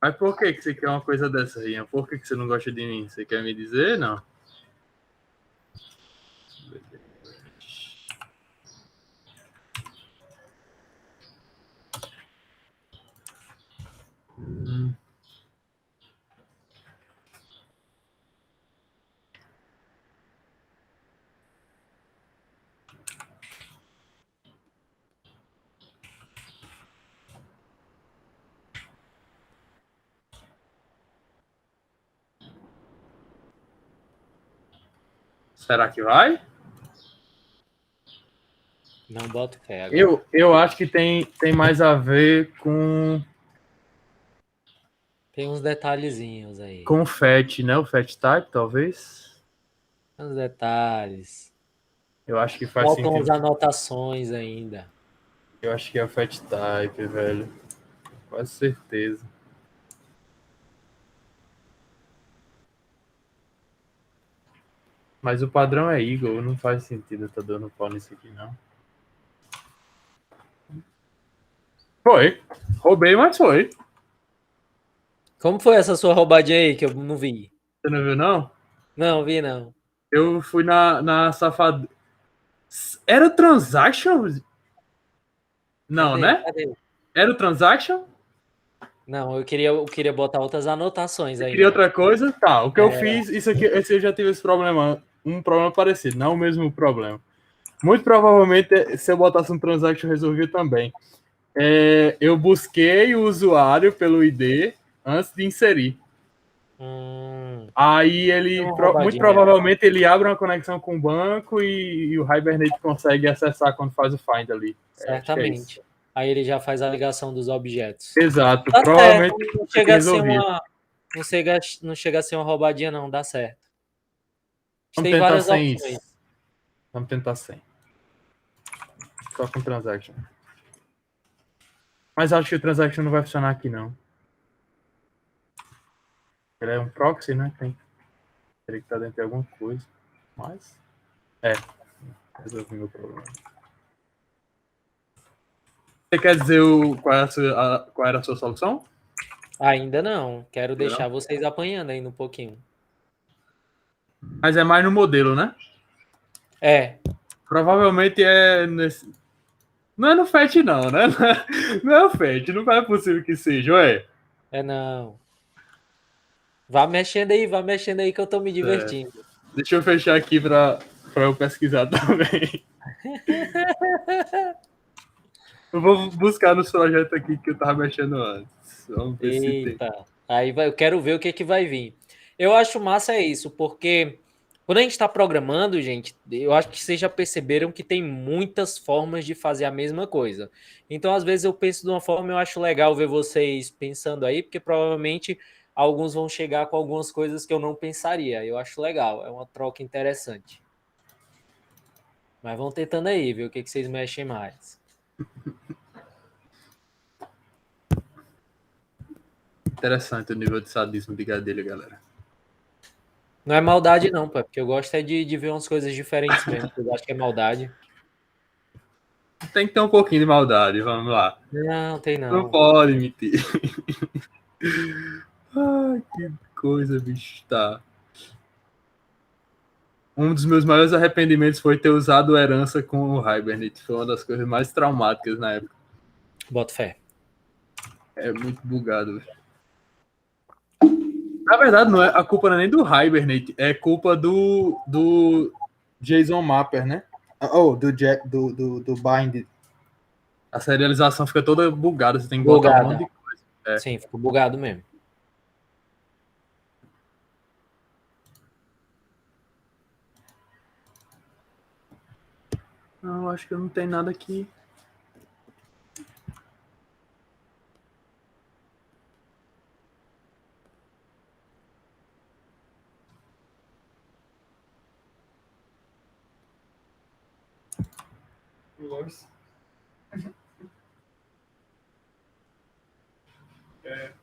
Mas por que você quer uma coisa dessa, Ian? Por que você não gosta de mim? Você quer me dizer? Não. Será que vai? Não boto fé agora. Eu acho que tem mais a ver Tem uns detalhezinhos aí. com o FAT, né? O FAT type, talvez. Uns detalhes. Eu acho que faz Faltam as sentido. anotações ainda. Eu acho que é o FAT type, velho. Quase certeza. Mas o padrão é Eagle, não faz sentido eu estar dando pau nisso aqui, não. Foi. Roubei, mas foi. Como foi essa sua roubadinha aí que eu não vi? Você não viu, não? Não, vi não. Eu fui na safada. Era o Transaction? Não, Cadê? né? Cadê? Era o Transaction? Não, eu queria botar outras anotações Você queria ainda. outra coisa? Tá, o que eu fiz, isso aqui, esse eu já tive esse problema, um problema parecido, não o mesmo problema. Muito provavelmente, se eu botasse um Transaction, resolvia também. Eu busquei o usuário pelo ID antes de inserir. Aí Tem ele, uma muito roubadinha. provavelmente, ele abre uma conexão com o banco e o Hibernate consegue acessar quando faz o find ali. Acho que é isso. Certamente. Aí ele já faz a ligação dos objetos. Exato. Tá certo, Provavelmente não isso aqui chega a ser resolvia. uma. Não chega a ser uma roubadinha, não, dá certo. A gente Vamos tem tentar várias sem isso. opções. Vamos tentar sem. Só com transaction. Mas acho que o transaction não vai funcionar aqui, não. Ele é um proxy, né? Teria que estar dentro de alguma coisa. Mas. Resolvi meu problema. Você quer dizer qual era a sua solução? Ainda não. Quero Ainda deixar não? vocês apanhando ainda um pouquinho. Mas é mais no modelo, né? É. Provavelmente é nesse. Não é no FAT, não, né? Não é o FAT, não é possível que seja, ué. É não. Vá mexendo aí que eu tô me É. divertindo. Deixa eu fechar aqui pra eu pesquisar também. Eu vou buscar nos projetos aqui que eu tava mexendo antes. Vamos ver se tem. Eita. Aí eu quero ver o que que vai vir. Eu acho massa isso, porque quando a gente está programando, gente, eu acho que vocês já perceberam que tem muitas formas de fazer a mesma coisa. Então, às vezes eu penso de uma forma, eu acho legal ver vocês pensando aí, porque provavelmente alguns vão chegar com algumas coisas que eu não pensaria. Eu acho legal, é uma troca interessante. Mas vão tentando aí, ver o que que vocês mexem mais. Interessante o nível de sadismo de Gadelha, galera. Não é maldade, não, pô, é porque eu gosto é de ver umas coisas diferentes mesmo. Eu acho que é maldade. Tem que ter um pouquinho de maldade, vamos lá. Não, tem Não não. pode mentir. Ai, que coisa, bicho. Tá. Um dos meus maiores arrependimentos foi ter usado herança com o Hibernate. Foi uma das coisas mais traumáticas na época. Boto fé. É muito bugado. Na verdade, não é, a culpa não é nem do Hibernate, é culpa do JSON Mapper, né? Oh, do Bind. A serialização fica toda bugada, você tem que botar um monte Bugada. de coisa. É. Sim, ficou bugado mesmo. Não, acho que não tem nada aqui. Nossa. É.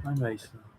Mas não é isso. Não.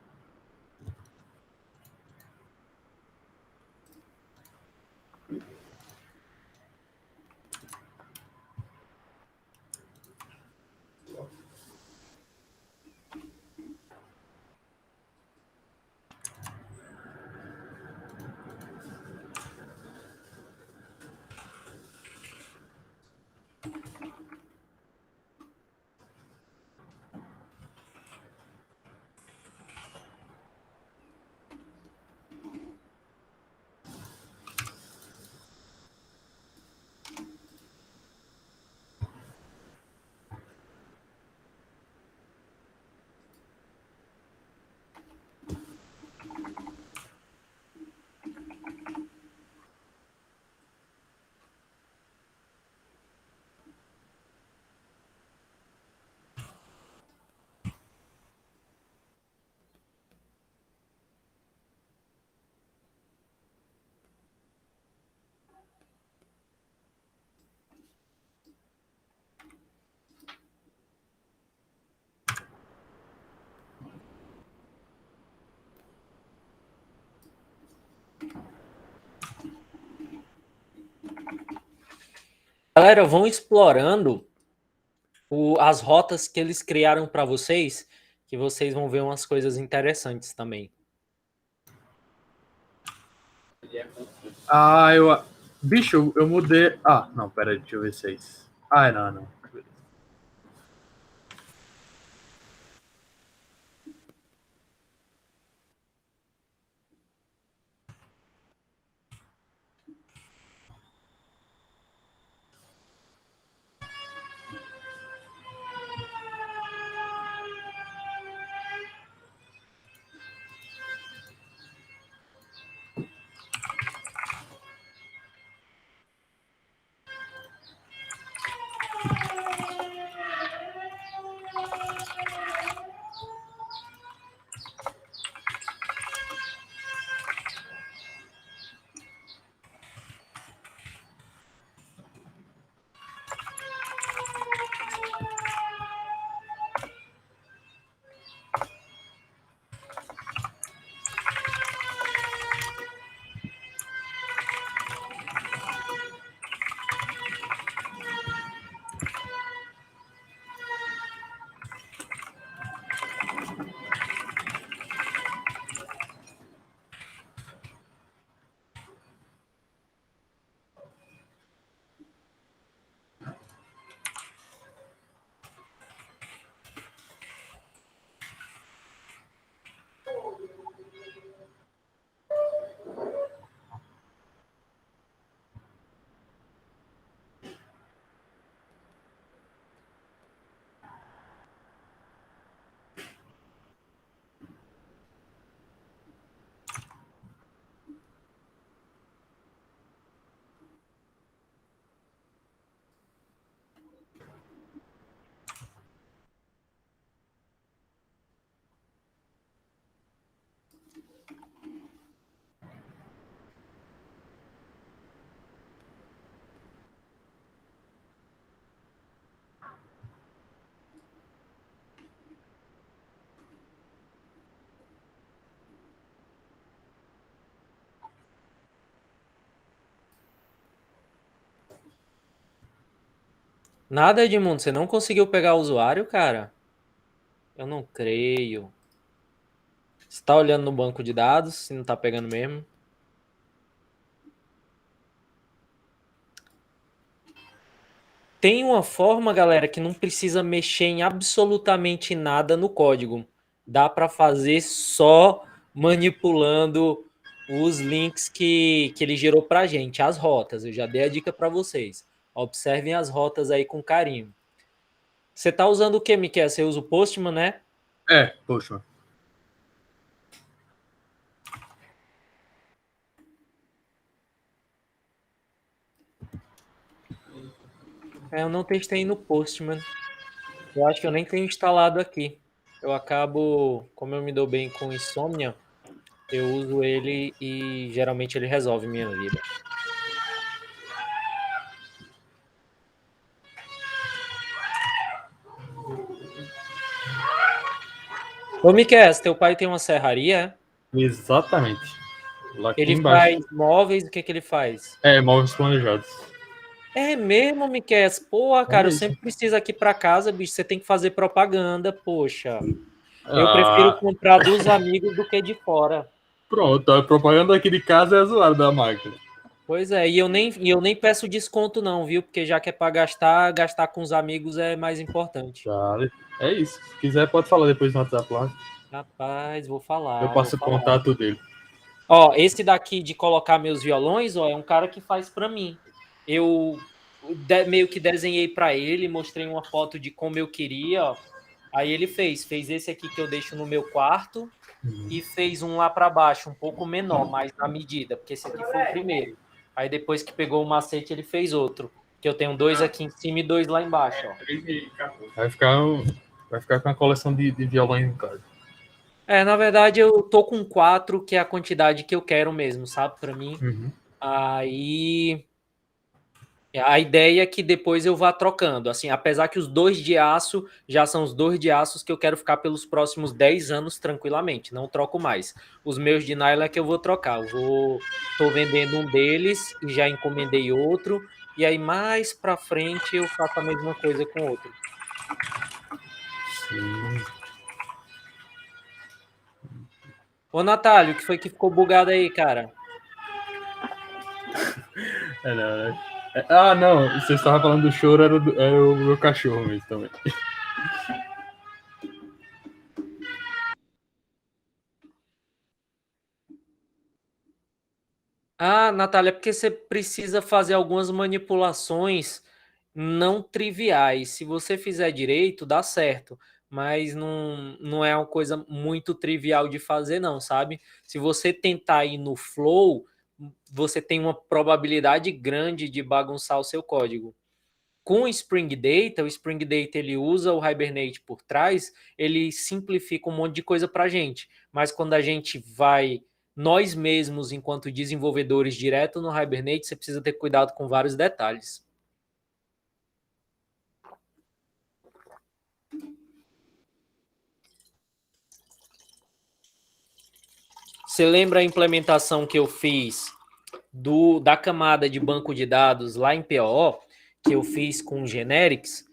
Galera, vão explorando as rotas que eles criaram para vocês, que vocês vão ver umas coisas interessantes também. Bicho, eu mudei. Ah, não, pera aí, deixa eu ver se é isso. Ah, não. Nada, Edmundo, você não conseguiu pegar o usuário, cara? Eu não creio. Você tá olhando no banco de dados, se não tá pegando mesmo? Tem uma forma, galera, que não precisa mexer em absolutamente nada no código. Dá para fazer só manipulando os links que ele gerou para a gente, as rotas. Eu já dei a dica para vocês. Observem as rotas aí com carinho. Você tá usando o que, Miquel? Você usa o Postman, né? Poxa. Eu não testei no Postman. Eu acho que eu nem tenho instalado aqui. Eu acabo, como eu me dou bem com Insomnia, eu uso ele e geralmente ele resolve minha vida. Ô, Miquel, teu pai tem uma serraria? Exatamente. Lá aqui Ele embaixo. faz móveis, o que que ele faz? Móveis planejados. É mesmo, Miquel? Pô, cara, eu Isso. sempre preciso aqui pra casa, bicho, você tem que fazer propaganda, poxa. Eu prefiro Ah, comprar dos amigos do que de fora. pronto. A propaganda aqui de casa é a zoada da máquina. Pois é, e eu nem peço desconto não, viu? Porque já que é pra gastar com os amigos é mais importante. Vale. É isso. Se quiser, pode falar depois no WhatsApp lá. Rapaz, vou Eu falar, vou passo o falar. contato dele. Ó, esse daqui de colocar meus violões, ó, é um cara que faz pra mim. Eu meio que desenhei pra ele, mostrei uma foto de como eu queria, ó. Aí ele fez esse aqui que eu deixo no meu quarto e fez um lá pra baixo, um pouco menor, mais na medida, porque esse aqui foi o primeiro. Aí depois que pegou o macete, ele fez outro, que eu tenho 2 aqui em cima e 2 lá embaixo, ó. Vai ficar com a coleção de violões em casa. Na verdade eu tô com 4, que é a quantidade que eu quero mesmo, sabe, pra mim. Uhum. Aí a ideia é que depois eu vá trocando, assim, apesar que os 2 de aço já são os 2 de aços que eu quero ficar pelos próximos 10 anos tranquilamente, não troco mais. Os meus de nylon é que eu vou trocar, tô vendendo um deles e já encomendei outro, e aí mais para frente eu faço a mesma coisa com outro. Sim. Ô, Natália, o que foi que ficou bugado aí, cara? Não. Você estava falando do choro, era o meu cachorro mesmo também. Ah, Natália, é porque você precisa fazer algumas manipulações não triviais. Se você fizer direito, dá certo. Mas não é uma coisa muito trivial de fazer, não, sabe? Se você tentar ir no flow, você tem uma probabilidade grande de bagunçar o seu código. Com o Spring Data ele usa o Hibernate por trás, ele simplifica um monte de coisa para a gente. Mas quando a gente vai, nós mesmos, enquanto desenvolvedores, direto no Hibernate, você precisa ter cuidado com vários detalhes. Você lembra a implementação que eu fiz da camada de banco de dados lá em POO, que eu fiz com generics?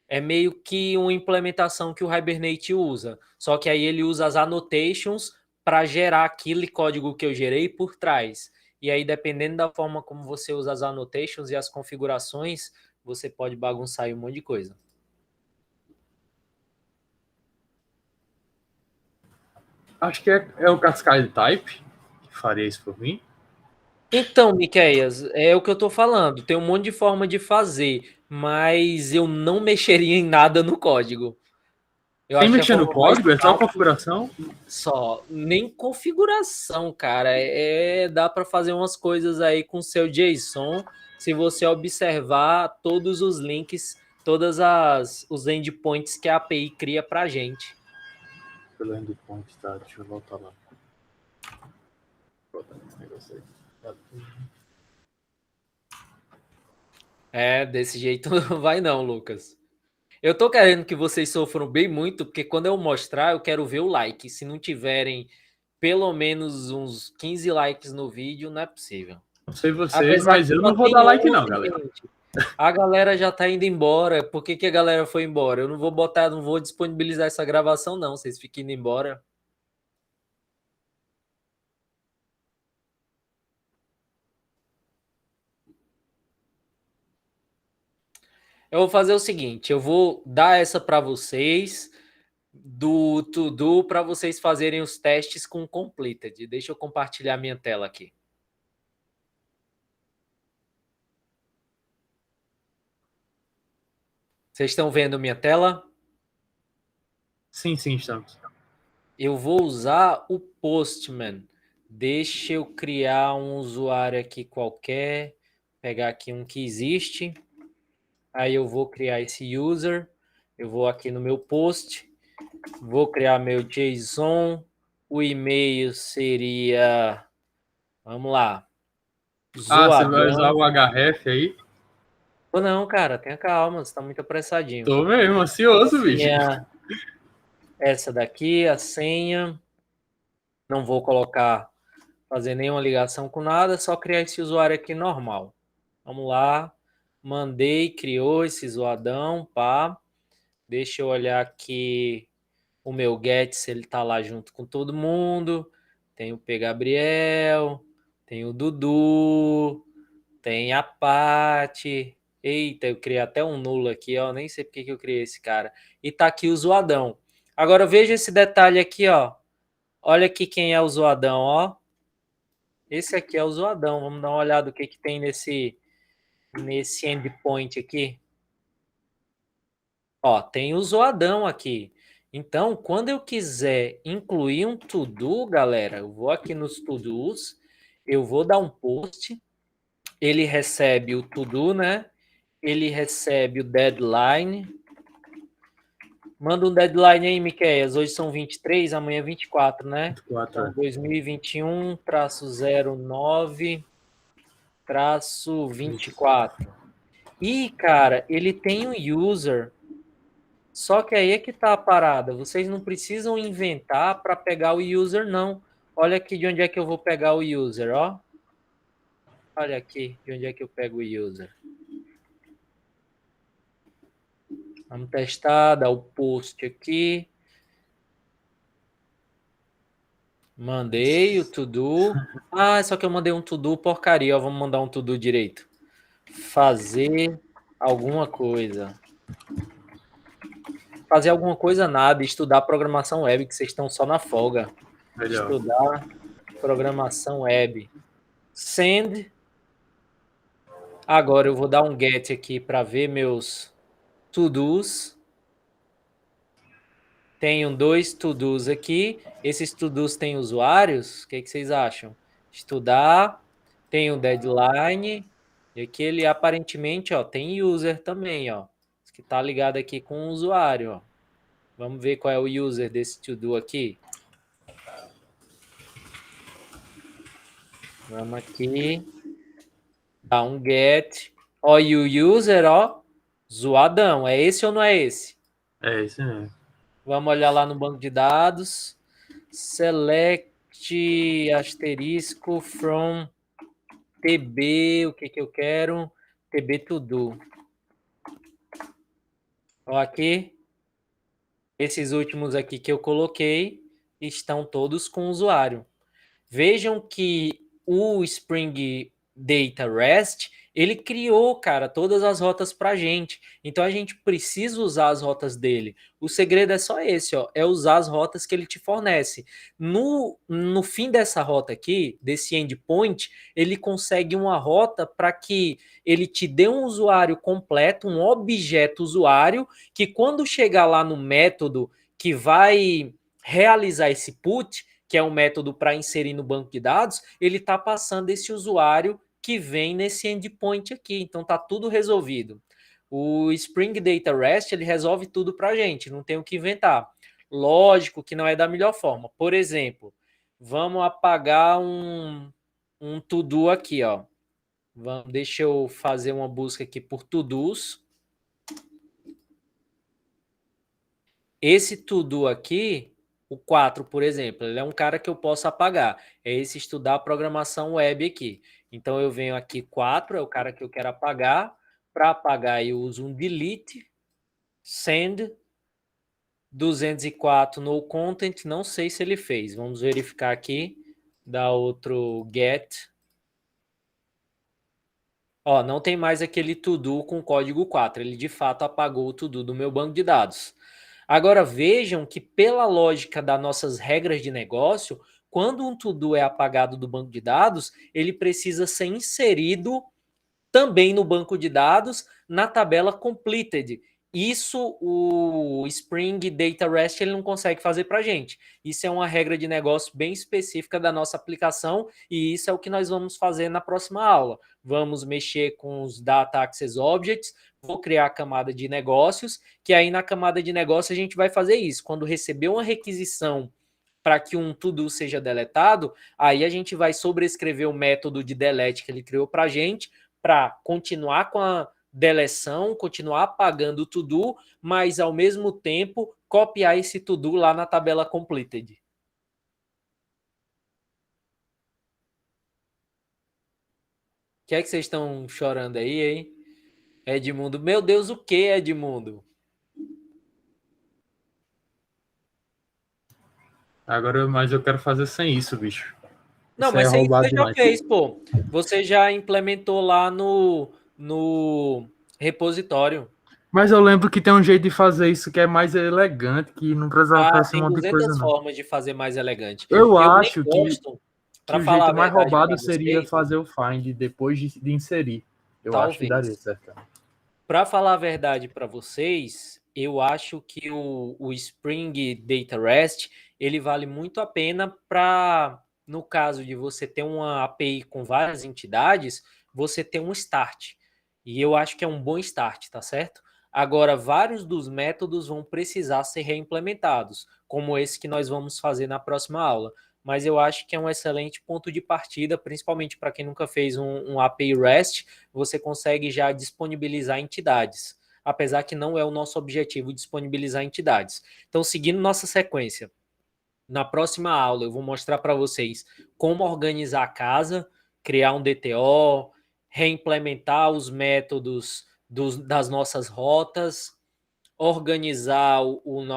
É meio que uma implementação que o Hibernate usa. Só que aí ele usa as annotations para gerar aquele código que eu gerei por trás. E aí, dependendo da forma como você usa as annotations e as configurações, você pode bagunçar aí um monte de coisa. Acho que é o Cascade Type que faria isso por mim. Então, Miqueias, é o que eu estou falando. Tem um monte de forma de fazer, mas eu não mexeria em nada no código. Eu Sem acho que a mexer no forma mais código, é só fácil configuração. só, nem configuração, cara. Dá para fazer umas coisas aí com seu JSON. Se você observar todos os links, os endpoints que a API cria para gente. Pelo endpoint, tá? Deixa eu voltar lá. Vou botar esse negócio aí. Desse jeito não vai não, Lucas. Eu tô querendo que vocês sofram bem muito, porque quando eu mostrar, eu quero ver o like. Se não tiverem pelo menos uns 15 likes no vídeo, não é possível. Não sei vocês, Apesar mas que eu só não vou tem dar like, 11, não, galera. gente. A galera já tá indo embora. Por que a galera foi embora? Eu não vou disponibilizar essa gravação, não. Vocês fiquem indo embora. Eu vou fazer o seguinte: eu vou dar essa para vocês do To-Do para vocês fazerem os testes com o Completed. Deixa eu compartilhar minha tela aqui. Vocês estão vendo minha tela? Sim, estamos. Eu vou usar o Postman. Deixa eu criar um usuário aqui qualquer. Pegar aqui um que existe. Aí eu vou criar esse user. Eu vou aqui no meu post. Vou criar meu JSON. O e-mail seria... Vamos lá. Você vai usar Zoadão. o href aí? Ou não, cara. Tenha calma. Você está muito apressadinho. Tô mesmo, ansioso, bicho. Essa daqui, a senha. Não vou fazer nenhuma ligação com nada, só criar esse usuário aqui normal. Vamos lá. Mandei, criou esse zoadão, pá. Deixa eu olhar aqui o meu get, se ele tá lá junto com todo mundo. Tem o P. Gabriel, tem o Dudu, tem a Paty. Eita, eu criei até um nulo aqui, ó. Nem sei porque que eu criei esse cara. E tá aqui o zoadão. Agora veja esse detalhe aqui, ó. Olha aqui quem é o zoadão, ó. Esse aqui é o zoadão. Vamos dar uma olhada o que tem nesse endpoint aqui. Ó, tem o zoadão aqui. Então, quando eu quiser incluir um to-do, galera, eu vou aqui nos to-dos, eu vou dar um post, ele recebe o to-do, né? Ele recebe o deadline. Manda um deadline aí, Miqueias. Hoje são 23, amanhã 24, né? 24, Então, 2021-0-9-24. E, cara, ele tem um user. Só que aí é que tá a parada. Vocês não precisam inventar para pegar o user, não. Olha aqui de onde é que eu vou pegar o user, ó. Olha aqui de onde é que eu pego o user. Vamos testar, dar o post aqui. Mandei o to-do. Ah, só que eu mandei um to-do porcaria. Ó, vamos mandar um to-do direito. Fazer alguma coisa. Fazer alguma coisa nada. Estudar programação web, que vocês estão só na folga. Melhor. Estudar programação web. Send. Agora eu vou dar um get aqui para ver meus to-dos. Tenho 2 to-dos aqui. Esses to-dos têm usuários? O que vocês acham? Estudar, tem um deadline, e aqui ele aparentemente ó, tem user também, ó, que está ligado aqui com o usuário. Ó. Vamos ver qual é o user desse to-do aqui. Vamos aqui, dar um get. Ó, e o user, ó, zoadão. É esse ou não é esse? É esse mesmo. Vamos olhar lá no banco de dados. Select asterisco from TB, o que eu quero? TB to do. Ó, aqui, esses últimos aqui que eu coloquei estão todos com usuário. Vejam que o Spring Data REST, ele criou, cara, todas as rotas para a gente. Então a gente precisa usar as rotas dele. O segredo é só esse, ó, é usar as rotas que ele te fornece. No fim dessa rota aqui, desse endpoint, ele consegue uma rota para que ele te dê um usuário completo, um objeto usuário, que quando chegar lá no método que vai realizar esse put, que é um método para inserir no banco de dados, ele está passando esse usuário que vem nesse endpoint aqui. Então está tudo resolvido. O Spring Data REST ele resolve tudo para a gente, não tem o que inventar. Lógico que não é da melhor forma. Por exemplo, vamos apagar um to-do aqui, ó. Deixa eu fazer uma busca aqui por to-dos. Esse to-do aqui, o 4, por exemplo, ele é um cara que eu posso apagar. É esse estudar programação web aqui. Então eu venho aqui 4, é o cara que eu quero apagar. Para apagar eu uso um delete, send 204 no content, não sei se ele fez. Vamos verificar aqui, dá outro get. Ó, não tem mais aquele to-do com código 4, ele de fato apagou o to-do do meu banco de dados. Agora vejam que pela lógica das nossas regras de negócio, quando um to-do é apagado do banco de dados, ele precisa ser inserido também no banco de dados na tabela completed. Isso o Spring Data REST ele não consegue fazer para a gente. Isso é uma regra de negócio bem específica da nossa aplicação e isso é o que nós vamos fazer na próxima aula. Vamos mexer com os Data Access Objects, vou criar a camada de negócios, que aí na camada de negócio a gente vai fazer isso. Quando receber uma requisição para que um to-do seja deletado, aí a gente vai sobrescrever o método de delete que ele criou para a gente, para continuar com a deleção, continuar apagando o to-do, mas ao mesmo tempo copiar esse to-do lá na tabela completed. O que é que vocês estão chorando aí, hein? Edmundo, meu Deus, o que, Edmundo? Agora, mas eu quero fazer sem isso, bicho. Não, Isso aí é mas você roubado já demais. fez, pô. Você já implementou lá no repositório. Mas eu lembro que tem um jeito de fazer isso que é mais elegante, que não precisava fazer esse Tem monte de coisa, 200 não. formas de fazer mais elegante. Eu Eu nem acho gosto, que para o falar a jeito mais verdade para roubado seria vocês, fazer o find depois de inserir. Eu acho que daria talvez. certo. Para falar a verdade para vocês, eu acho que o Spring Data REST ele vale muito a pena para, no caso de você ter uma API com várias entidades, você ter um start. E eu acho que é um bom start, tá certo? Agora, vários dos métodos vão precisar ser reimplementados, como esse que nós vamos fazer na próxima aula. Mas eu acho que é um excelente ponto de partida, principalmente para quem nunca fez um API REST, você consegue já disponibilizar entidades, apesar que não é o nosso objetivo disponibilizar entidades. Então, seguindo nossa sequência, na próxima aula eu vou mostrar para vocês como organizar a casa, criar um DTO, reimplementar os métodos das nossas rotas, organizar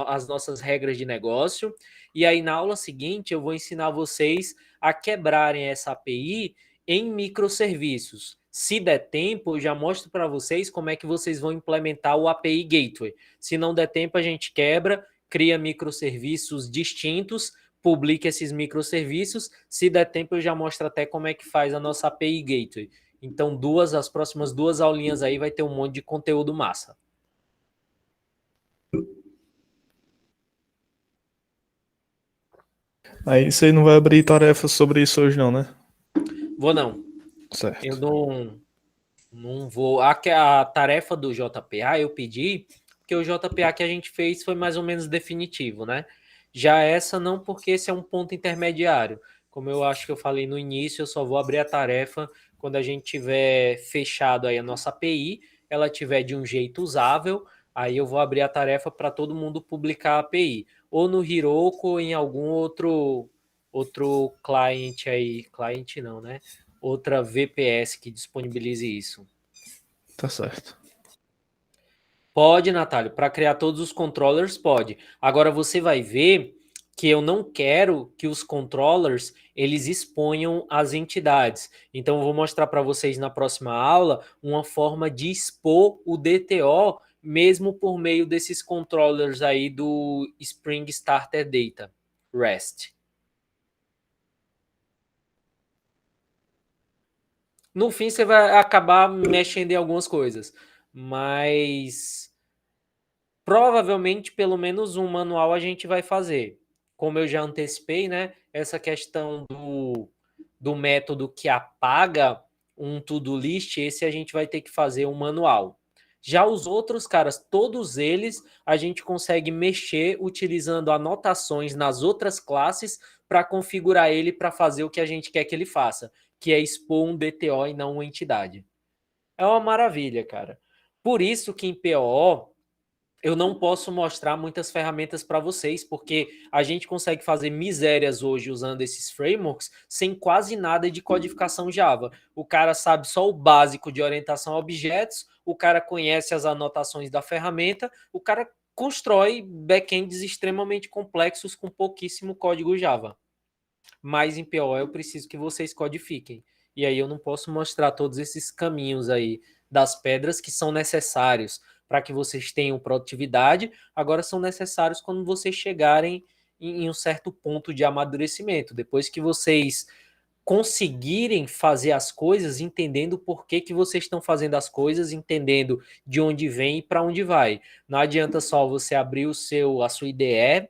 as nossas regras de negócio. E aí, na aula seguinte, eu vou ensinar vocês a quebrarem essa API em microserviços. Se der tempo, eu já mostro para vocês como é que vocês vão implementar o API Gateway. Se não der tempo, a gente quebra, cria microserviços distintos, publica esses microserviços. Se der tempo, eu já mostro até como é que faz a nossa API Gateway. Então, as próximas 2 aulinhas aí vai ter um monte de conteúdo massa. Aí você não vai abrir tarefa sobre isso hoje não, né? Vou não. Certo. Eu não vou. A tarefa do JPA eu pedi, porque o JPA que a gente fez foi mais ou menos definitivo, né? Já essa não, porque esse é um ponto intermediário. Como eu acho que eu falei no início, eu só vou abrir a tarefa quando a gente tiver fechado aí a nossa API, ela tiver de um jeito usável, aí eu vou abrir a tarefa para todo mundo publicar a API. Ou no Heroku ou em algum outro cliente aí. Cliente não, né? Outra VPS que disponibilize isso. Tá certo. Pode, Natália, para criar todos os controllers, pode. Agora você vai ver que eu não quero que os controllers eles exponham as entidades. Então eu vou mostrar para vocês na próxima aula uma forma de expor o DTO mesmo por meio desses controllers aí do Spring Starter Data, REST. No fim, você vai acabar mexendo em algumas coisas, mas provavelmente pelo menos um manual a gente vai fazer. Como eu já antecipei, né? Essa questão do método que apaga um to-do list, esse a gente vai ter que fazer um manual. Já os outros, caras, todos eles a gente consegue mexer utilizando anotações nas outras classes para configurar ele para fazer o que a gente quer que ele faça, que é expor um DTO e não uma entidade. É uma maravilha, cara. Por isso que em PO eu não posso mostrar muitas ferramentas para vocês, porque a gente consegue fazer misérias hoje usando esses frameworks sem quase nada de codificação Java. O cara sabe só o básico de orientação a objetos, o cara conhece as anotações da ferramenta, o cara constrói backends extremamente complexos com pouquíssimo código Java. Mas em PO eu preciso que vocês codifiquem. E aí eu não posso mostrar todos esses caminhos aí das pedras que são necessários para que vocês tenham produtividade, agora são necessários quando vocês chegarem em um certo ponto de amadurecimento, depois que vocês conseguirem fazer as coisas, entendendo por que, que vocês estão fazendo as coisas, entendendo de onde vem e para onde vai. Não adianta só você abrir a sua IDE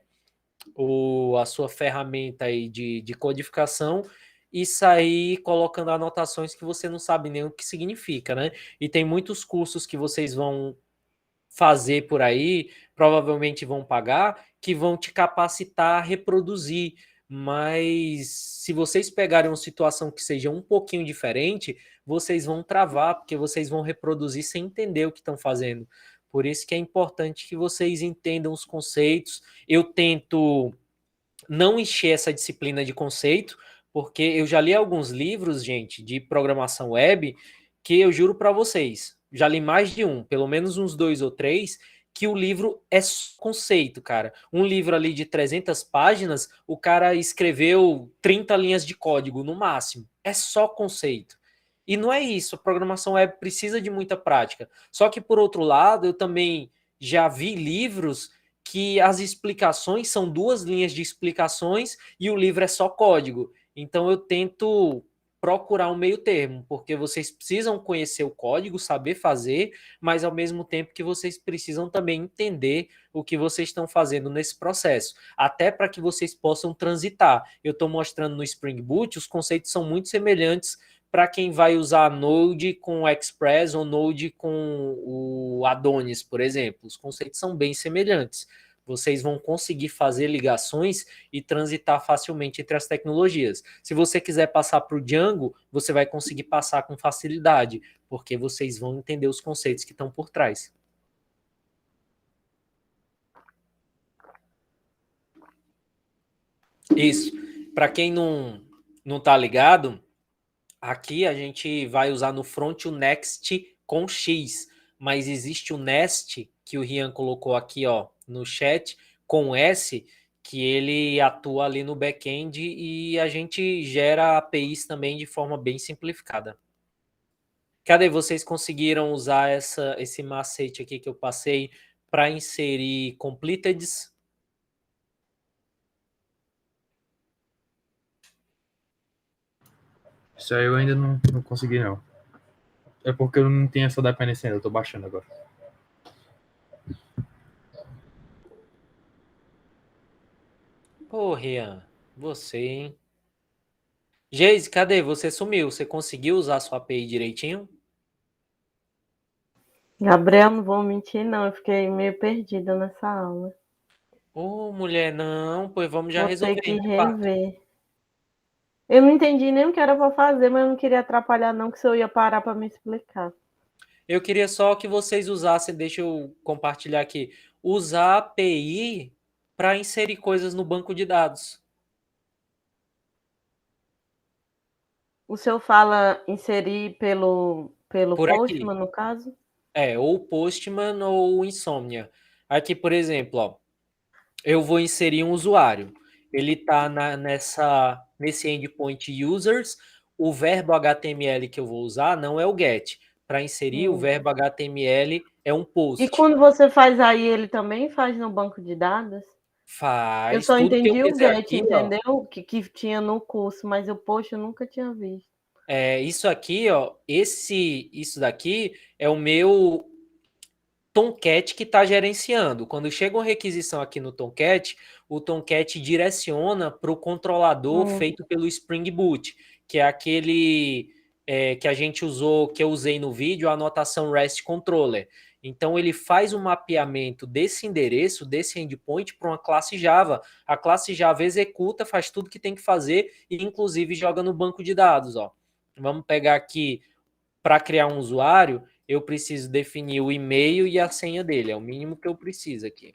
ou a sua ferramenta aí de codificação e sair colocando anotações que você não sabe nem o que significa, né? E tem muitos cursos que vocês vão fazer por aí, provavelmente vão pagar, que vão te capacitar a reproduzir. Mas se vocês pegarem uma situação que seja um pouquinho diferente, vocês vão travar, porque vocês vão reproduzir sem entender o que estão fazendo. Por isso que é importante que vocês entendam os conceitos. Eu tento não encher essa disciplina de conceito, porque eu já li alguns livros, gente, de programação web, que eu juro para vocês, já li mais de um, pelo menos uns 2 ou 3, que o livro é conceito, cara. Um livro ali de 300 páginas, o cara escreveu 30 linhas de código no máximo. É só conceito. E não é isso, a programação web precisa de muita prática. Só que, por outro lado, eu também já vi livros que as explicações são 2 linhas de explicações e o livro é só código. Então eu tento procurar um meio termo, porque vocês precisam conhecer o código, saber fazer, mas ao mesmo tempo que vocês precisam também entender o que vocês estão fazendo nesse processo, até para que vocês possam transitar. Eu estou mostrando no Spring Boot, os conceitos são muito semelhantes para quem vai usar Node com o Express ou Node com o Adonis, por exemplo. Os conceitos são bem semelhantes. Vocês vão conseguir fazer ligações e transitar facilmente entre as tecnologias. Se você quiser passar para o Django, você vai conseguir passar com facilidade, porque vocês vão entender os conceitos que estão por trás. Isso. Para quem não está ligado, aqui a gente vai usar no front o Next com X, mas existe o Nest que o Rian colocou aqui, ó, no chat, com S, que ele atua ali no back-end e a gente gera APIs também de forma bem simplificada. Cadê? Vocês conseguiram usar esse macete aqui que eu passei para inserir completeds? Isso aí eu ainda não consegui, não. É porque eu não tenho essa dependência ainda, eu tô baixando agora. Pô, Rian, você, hein? Geise, cadê? Você sumiu. Você conseguiu usar sua API direitinho? Gabriel, não vou mentir, não. Eu fiquei meio perdida nessa aula. Ô, mulher, não, pois vamos já Vou ter resolver que em parte. rever. Eu não entendi nem o que era para fazer, mas eu não queria atrapalhar, não, que você ia parar para me explicar. Eu queria só que vocês usassem, deixa eu compartilhar aqui, usar a API para inserir coisas no banco de dados. O senhor fala inserir pelo Por aqui. Postman, no caso? Ou Postman ou Insomnia. Aqui, por exemplo, ó, eu vou inserir um usuário. Ele está nesse endpoint users. O verbo HTML que eu vou usar não é o get. Para inserir, o verbo HTML é um post. E quando você faz aí, ele também faz no banco de dados? Faz. Eu só tudo entendi que eu o fizer get, aqui, entendeu? Que tinha no curso, mas o post eu nunca tinha visto. Isso aqui, ó, isso daqui é o meu Tomcat que está gerenciando. Quando chega uma requisição aqui no Tomcat, o Tomcat direciona para o controlador feito pelo Spring Boot, que é aquele que a gente usou, que eu usei no vídeo, a anotação REST Controller. Então, ele faz o mapeamento desse endereço, desse endpoint, para uma classe Java. A classe Java executa, faz tudo que tem que fazer e, inclusive, joga no banco de dados. Ó. Vamos pegar aqui, para criar um usuário, eu preciso definir o e-mail e a senha dele. É o mínimo que eu preciso aqui.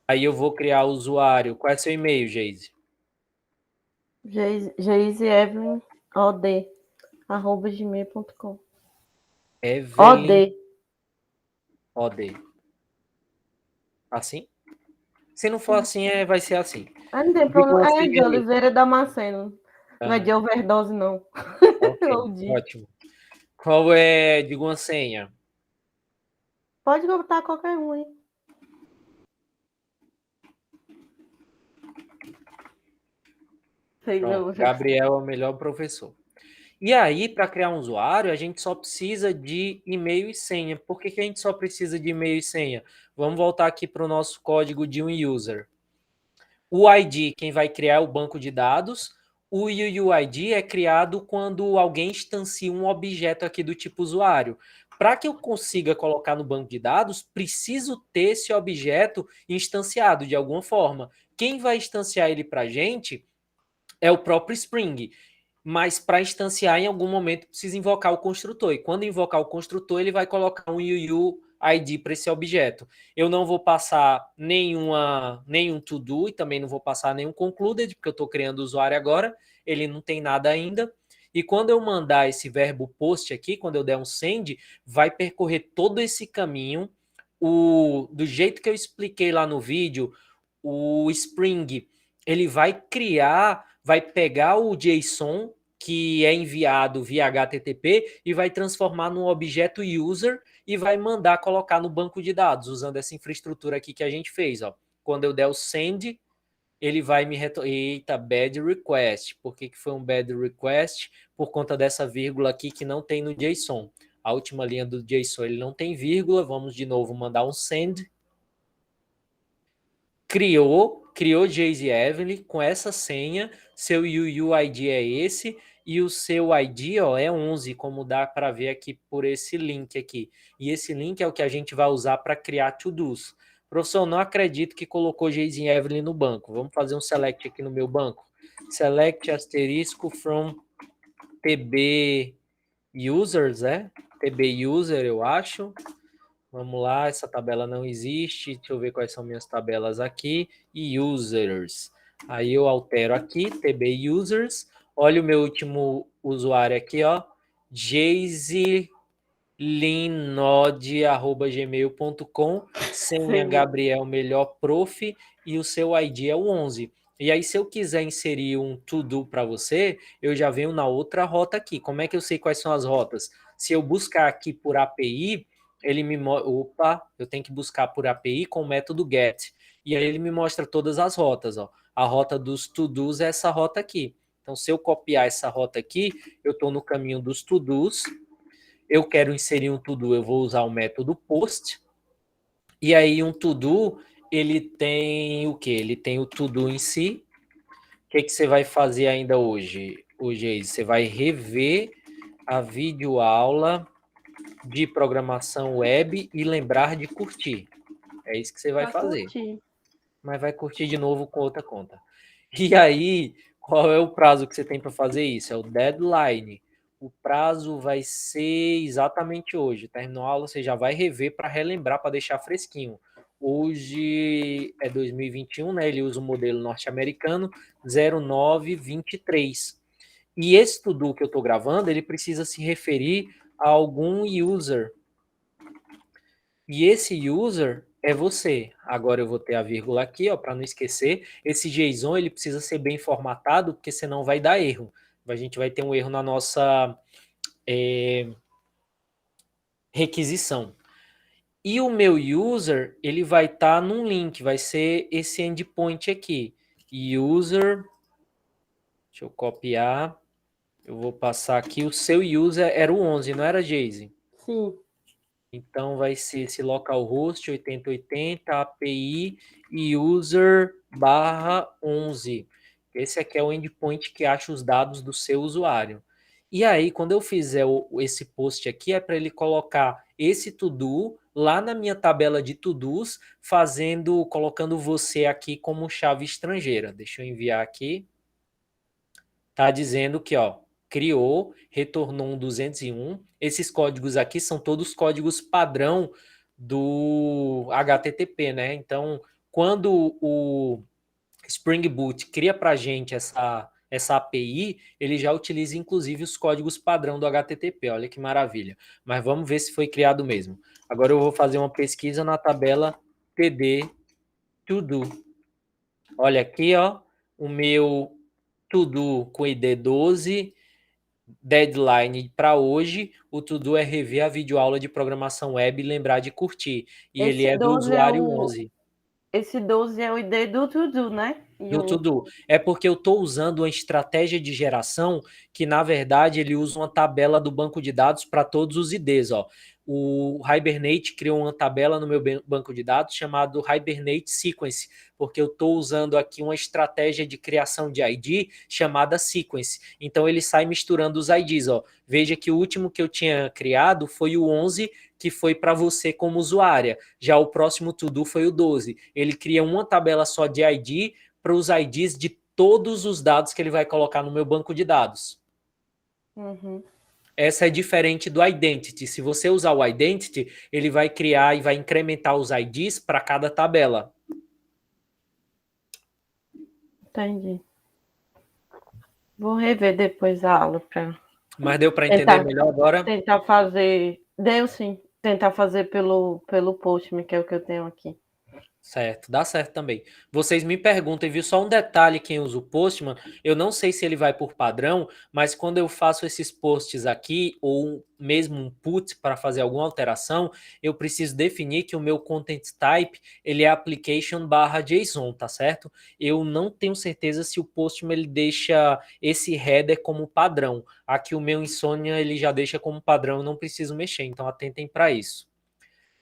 Aí eu vou criar o usuário. Qual é seu e-mail, Geise? geiseevelynod@gmail.com. Evelyn OD. Assim? Se não for assim, vai ser assim. Ah, não tem problema. É de Oliveira Damasceno. Não é de overdose, não. Ok, ótimo. Qual é, diga uma senha? Pode botar qualquer um, hein? Pronto, Gabriel é o melhor professor. E aí, para criar um usuário, a gente só precisa de e-mail e senha. Por que a gente só precisa de e-mail e senha? Vamos voltar aqui para o nosso código de um user. O ID, quem vai criar é o banco de dados. O UUID é criado quando alguém instancia um objeto aqui do tipo usuário. Para que eu consiga colocar no banco de dados, preciso ter esse objeto instanciado de alguma forma. Quem vai instanciar ele para a gente é o próprio Spring. Mas para instanciar, em algum momento, precisa invocar o construtor. E quando invocar o construtor, ele vai colocar um UUID para esse objeto. Eu não vou passar nenhum to-do e também não vou passar nenhum concluded, porque eu estou criando o usuário agora. Ele não tem nada ainda. E quando eu mandar esse verbo post aqui, quando eu der um send, vai percorrer todo esse caminho. Do jeito que eu expliquei lá no vídeo, o Spring ele vai pegar o JSON que é enviado via HTTP e vai transformar num objeto user e vai mandar colocar no banco de dados, usando essa infraestrutura aqui que a gente fez. Ó. Quando eu der o send, ele vai me retornar. Eita, bad request. Por que foi um bad request? Por conta dessa vírgula aqui que não tem no JSON. A última linha do JSON ele não tem vírgula. Vamos de novo mandar um send. Criou Jayce Evelyn com essa senha, seu UUID é esse, e o seu ID é 11, como dá para ver aqui por esse link aqui. E esse link é o que a gente vai usar para criar to-dos. Professor, não acredito que colocou Jayce Evelyn no banco. Vamos fazer um select aqui no meu banco. Select asterisco from TB users, TB user, eu acho. Vamos lá, essa tabela não existe. Deixa eu ver quais são minhas tabelas aqui. E users. Aí eu altero aqui, TB users. Olha o meu último usuário aqui, ó. Jayce linode@gmail.com, senha Sim. Gabriel Melhor Prof e o seu ID é o 11. E aí, se eu quiser inserir um to-do para você, eu já venho na outra rota aqui. Como é que eu sei quais são as rotas? Se eu buscar aqui por API, ele me opa, eu tenho que buscar por API com o método get. E aí ele me mostra todas as rotas, ó. A rota dos to-dos é essa rota aqui. Então, se eu copiar essa rota aqui, eu estou no caminho dos to-dos. Eu quero inserir um to-do, eu vou usar o método post. E aí um to-do, ele tem o quê? Ele tem o to-do em si. O que você vai fazer ainda hoje? Hoje você vai rever a videoaula de programação web e lembrar de curtir. É isso que você vai fazer. Mas vai curtir de novo com outra conta. E aí, qual é o prazo que você tem para fazer isso? É o deadline. O prazo vai ser exatamente hoje. Terminou a aula, você já vai rever para relembrar, para deixar fresquinho. Hoje é 2021, né? Ele usa o modelo norte-americano 0923. E esse to-do que eu estou gravando, ele precisa se referir a algum user. E esse user é você. Agora eu vou ter a vírgula aqui, ó, para não esquecer. Esse JSON ele precisa ser bem formatado, porque senão vai dar erro. A gente vai ter um erro na nossa requisição. E o meu user, ele vai estar num link, vai ser esse endpoint aqui. User, deixa eu copiar. Eu vou passar aqui. O seu user era o 11, não era, Jayce? Sim. Então vai ser esse localhost 8080 API e user /11. Esse aqui é o endpoint que acha os dados do seu usuário. E aí, quando eu fizer esse post aqui, é para ele colocar esse to-do lá na minha tabela de to-dos, colocando você aqui como chave estrangeira. Deixa eu enviar aqui. Tá dizendo que, ó, criou, retornou um 201. Esses códigos aqui são todos códigos padrão do HTTP, né? Então, quando o Spring Boot cria para a gente essa API, ele já utiliza inclusive os códigos padrão do HTTP. Olha que maravilha. Mas vamos ver se foi criado mesmo. Agora eu vou fazer uma pesquisa na tabela TD To-Do. Olha aqui, ó, o meu To-Do com ID 12, deadline para hoje. O To-Do é rever a videoaula de programação web e lembrar de curtir. E ele é do usuário 11. Esse 12 é o ID do To-Do, né? Do To-Do. É porque eu estou usando uma estratégia de geração que, na verdade, ele usa uma tabela do banco de dados para todos os IDs. Ó. O Hibernate criou uma tabela no meu banco de dados chamado Hibernate Sequence, porque eu estou usando aqui uma estratégia de criação de ID chamada Sequence. Então, ele sai misturando os IDs. Ó. Veja que o último que eu tinha criado foi o 11, que foi para você como usuária. Já o próximo To-Do foi o 12. Ele cria uma tabela só de ID para os IDs de todos os dados que ele vai colocar no meu banco de dados. Uhum. Essa é diferente do Identity. Se você usar o Identity, ele vai criar e vai incrementar os IDs para cada tabela. Entendi. Vou rever depois a aula para. Mas deu para entender melhor agora? Tentar fazer. Deu sim. Tentar fazer pelo Postman, que é o que eu tenho aqui. Certo, dá certo também. Vocês me perguntam, viu? Só um detalhe, quem usa o Postman, eu não sei se ele vai por padrão, mas quando eu faço esses posts aqui, ou mesmo um put para fazer alguma alteração, eu preciso definir que o meu content type, ele é application/JSON, tá certo? Eu não tenho certeza se o Postman ele deixa esse header como padrão. Aqui o meu Insônia, ele já deixa como padrão, eu não preciso mexer, então atentem para isso.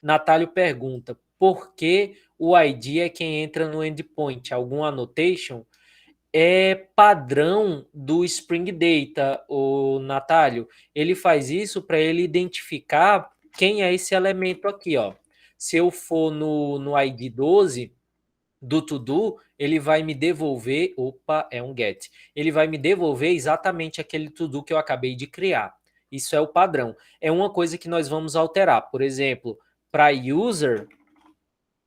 Natálio pergunta, por que o ID é quem entra no endpoint? Algum annotation? É padrão do Spring Data, o Natálio. Ele faz isso para ele identificar quem é esse elemento aqui, ó. Se eu for no ID 12 do to-do, ele vai me devolver, opa, é um get. Ele vai me devolver exatamente aquele to-do que eu acabei de criar. Isso é o padrão. É uma coisa que nós vamos alterar. Por exemplo, para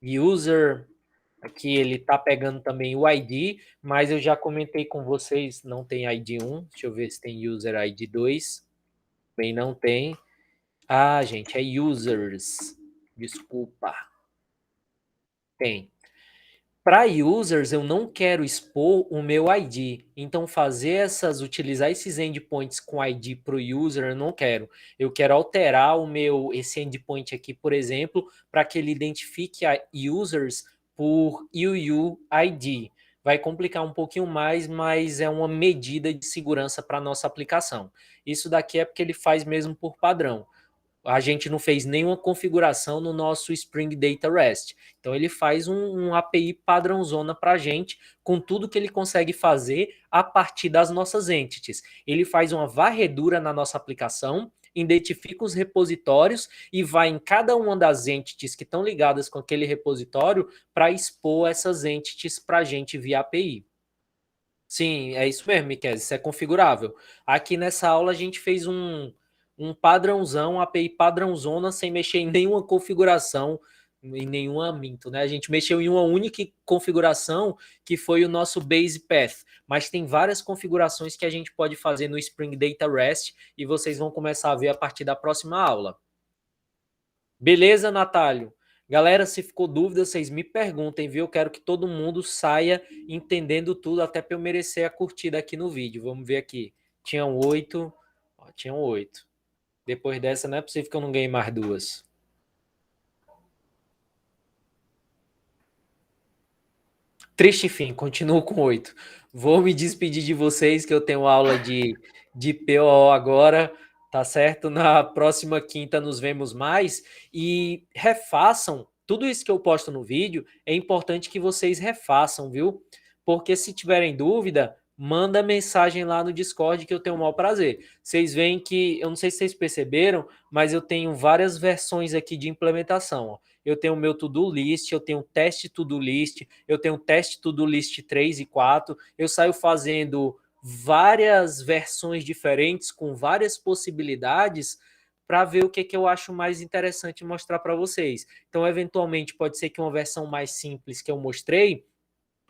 user, aqui ele está pegando também o ID, mas eu já comentei com vocês, não tem ID 1. Deixa eu ver se tem user ID 2. Bem, não tem. Ah, gente, é users. Desculpa. Tem. Para users, eu não quero expor o meu ID. Então, utilizar esses endpoints com ID para o user, eu não quero. Eu quero alterar esse endpoint aqui, por exemplo, para que ele identifique a users por UUID. Vai complicar um pouquinho mais, mas é uma medida de segurança para nossa aplicação. Isso daqui é porque ele faz mesmo por padrão. A gente não fez nenhuma configuração no nosso Spring Data REST. Então ele faz um API padrãozona para a gente, com tudo que ele consegue fazer a partir das nossas entities. Ele faz uma varredura na nossa aplicação, identifica os repositórios e vai em cada uma das entities que estão ligadas com aquele repositório para expor essas entities para a gente via API. Sim, é isso mesmo, Miquel, isso é configurável. Aqui nessa aula a gente fez um padrãozão, API padrãozona, sem mexer em nenhuma configuração, em nenhuma minto, né? A gente mexeu em uma única configuração, que foi o nosso base path, mas tem várias configurações que a gente pode fazer no Spring Data REST e vocês vão começar a ver a partir da próxima aula. Beleza, Natálio? Galera, se ficou dúvida, vocês me perguntem, viu? Eu quero que todo mundo saia entendendo tudo, até para eu merecer a curtida aqui no vídeo. Vamos ver aqui. Tinham 8. Tinham 8. Depois dessa, não é possível que eu não ganhe mais 2. Triste fim, continuo com 8. Vou me despedir de vocês, que eu tenho aula de POO agora, tá certo? Na próxima quinta nos vemos mais. E refaçam tudo isso que eu posto no vídeo, é importante que vocês refaçam, viu? Porque se tiverem dúvida, manda mensagem lá no Discord que eu tenho o maior prazer. Vocês veem que, eu não sei se vocês perceberam, mas eu tenho várias versões aqui de implementação, ó. Eu tenho o meu to-do list, eu tenho o teste to-do list, eu tenho o teste to-do list 3 e 4, eu saio fazendo várias versões diferentes com várias possibilidades para ver o que eu acho mais interessante mostrar para vocês. Então, eventualmente, pode ser que uma versão mais simples que eu mostrei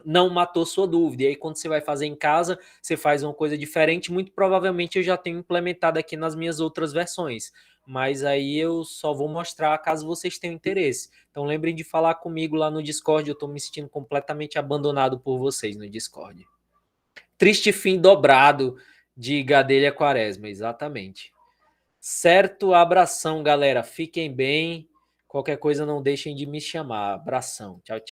não matou sua dúvida. E aí, quando você vai fazer em casa, você faz uma coisa diferente. Muito provavelmente eu já tenho implementado aqui nas minhas outras versões. Mas aí eu só vou mostrar caso vocês tenham interesse. Então lembrem de falar comigo lá no Discord. Eu estou me sentindo completamente abandonado por vocês no Discord. Triste fim dobrado de Gadelha Quaresma, exatamente. Certo, abração, galera. Fiquem bem. Qualquer coisa não deixem de me chamar. Abração. Tchau, tchau.